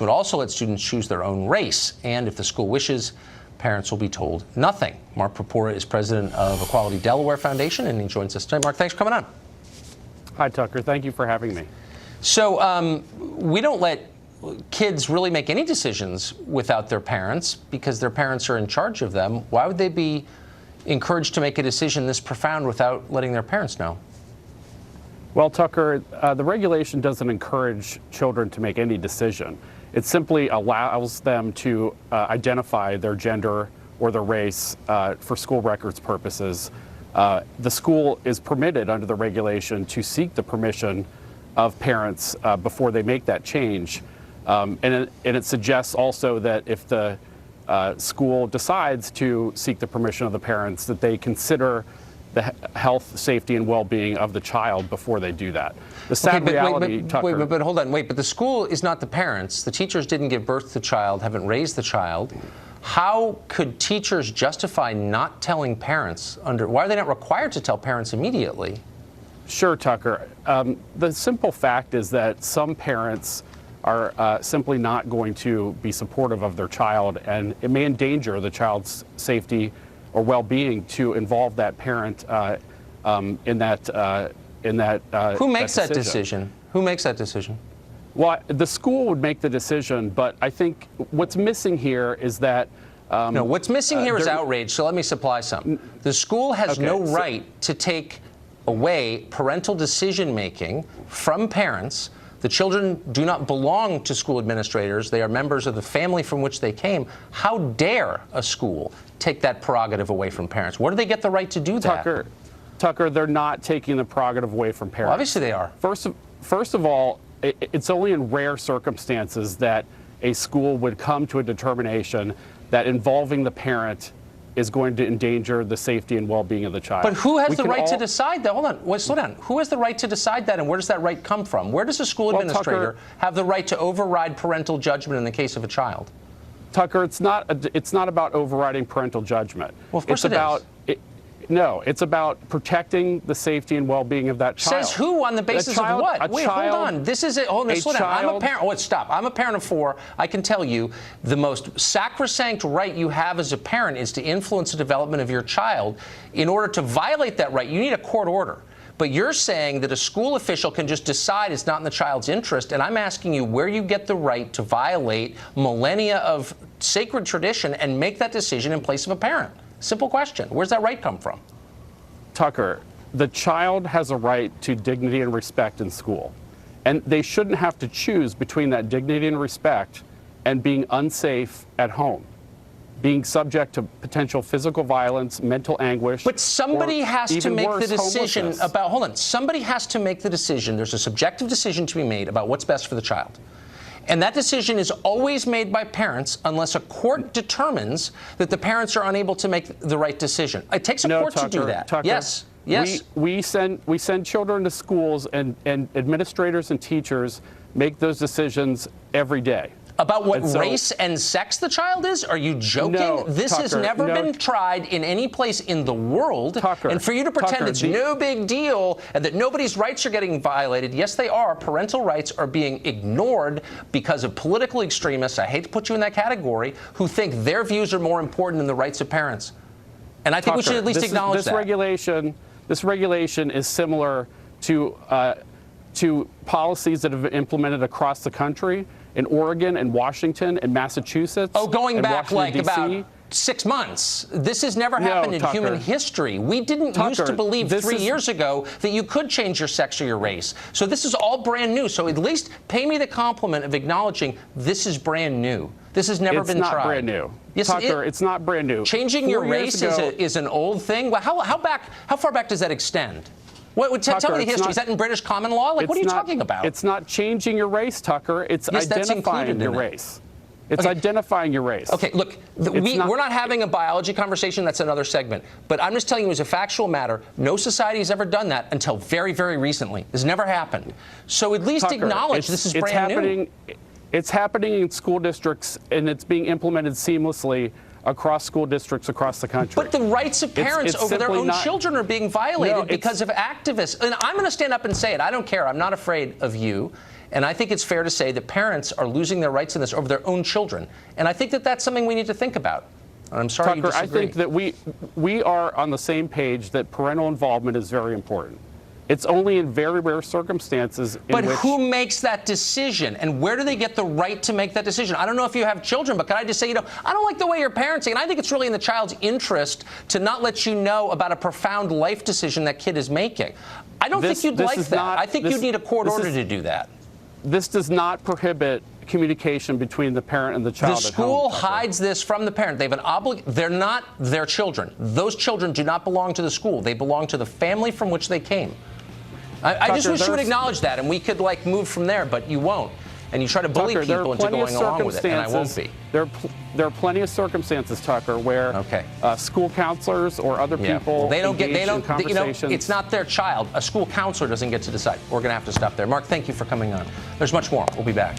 would also let students choose their own race. And if the school wishes, parents will be told nothing. Mark Purpura is president of Equality Delaware Foundation, and he joins us today. Mark, thanks for coming on. Hi, Tucker. Thank you for having me. So we don't let kids really make any decisions without their parents because their parents are in charge of them. Why would they be encouraged to make a decision this profound without letting their parents know? Well, Tucker, the regulation doesn't encourage children to make any decision. It simply allows them to identify their gender or their race for school records purposes. The school is permitted under the regulation to seek the permission of parents before they make that change. And it suggests also that if the school decides to seek the permission of the parents, that they consider the health, safety, and well-being of the child before they do that. The sad reality, Tucker. But hold on, wait. But the school is not the parents. The teachers didn't give birth to the child, haven't raised the child. How could teachers justify not telling parents? Why are they not required to tell parents immediately? Sure, Tucker. The simple fact is that some parents are simply not going to be supportive of their child, and it may endanger the child's safety or well-being to involve that parent in that. Who makes that decision? Who makes that decision? Well, the school would make the decision, but I think what's missing here is that. No, what's missing here is outrage. So let me supply some. The school has no right to take away parental decision-making from parents. The children do not belong to school administrators. They are members of the family from which they came. How dare a school take that prerogative away from parents? Where do they get the right to do that? Tucker, they're not taking the prerogative away from parents. Well, obviously they are. First of all, it's only in rare circumstances that a school would come to a determination that involving the parent is going to endanger the safety and well-being of the child. But who has the right to decide that? Hold on, wait, slow down. Who has the right to decide that, and where does that right come from? Where does a school administrator have the right to override parental judgment in the case of a child? Tucker, it's not about overriding parental judgment. Well, of course it is. No, it's about protecting the safety and well-being of that child. Says who on the basis of what? Wait, hold on. This is it. Hold on, slow down. I'm a parent. Oh, stop. I'm a parent of 4. I can tell you the most sacrosanct right you have as a parent is to influence the development of your child. In order to violate that right, you need a court order. But you're saying that a school official can just decide it's not in the child's interest, and I'm asking you where you get the right to violate millennia of sacred tradition and make that decision in place of a parent. Simple question. Where's that right come from? Tucker, the child has a right to dignity and respect in school. And they shouldn't have to choose between that dignity and respect and being unsafe at home, being subject to potential physical violence, mental anguish. But somebody has to make the decision about, hold on, somebody has to make the decision. There's a subjective decision to be made about what's best for the child. And that decision is always made by parents unless a court determines that the parents are unable to make the right decision. It takes a court to do that. Tucker, yes. Yes. We send children to schools, and administrators and teachers make those decisions every day. About what race and sex the child is? Are you joking? No, this has never been tried in any place in the world. Tucker, and for you to pretend it's no big deal and that nobody's rights are getting violated, yes, they are. Parental rights are being ignored because of political extremists, I hate to put you in that category, who think their views are more important than the rights of parents. And I think we should at least acknowledge that. This regulation is similar to policies that have been implemented across the country. In Oregon and Washington and Massachusetts. Oh, going back like DC. About 6 months. This has never happened in human history. We didn't used to believe 3 years ago that you could change your sex or your race. So this is all brand new. So at least pay me the compliment of acknowledging this is brand new. This has never been tried. It's not brand new. Yes, Tucker, it's not brand new. Changing your race is an old thing. Well, how far back does that extend? Tell me the history. Is that in British common law? Like, what are you talking about? It's not changing your race, Tucker. It's identifying your race. It's identifying your race. Okay, look, we're not having a biology conversation. That's another segment. But I'm just telling you as a factual matter, no society has ever done that until very, very recently. This never happened. So at least acknowledge this is brand new. It's happening in school districts, and it's being implemented seamlessly across school districts across the country. But the rights of parents over their own children are being violated because of activists. And I'm going to stand up and say it. I don't care. I'm not afraid of you. And I think it's fair to say that parents are losing their rights in this over their own children. And I think that that's something we need to think about. And I'm sorry Tucker, you disagree. I think that we are on the same page that parental involvement is very important. It's only in very rare circumstances But who makes that decision? And where do they get the right to make that decision? I don't know if you have children, but can I just say, I don't like the way you're parenting, and I think it's really in the child's interest to not let you know about a profound life decision that kid is making. I don't think you'd like that. I think you'd need a court order to do that. This does not prohibit communication between the parent and the child. The school hides this from the parent. They have an they're not their children. Those children do not belong to the school. They belong to the family from which they came. I just wish you would acknowledge that, and we could move from there, but you won't. And you try to bully people into going along with it, and I won't be. There are plenty of circumstances, Tucker, where school counselors or other people conversations. It's not their child. A school counselor doesn't get to decide. We're going to have to stop there. Mark, thank you for coming on. There's much more. We'll be back.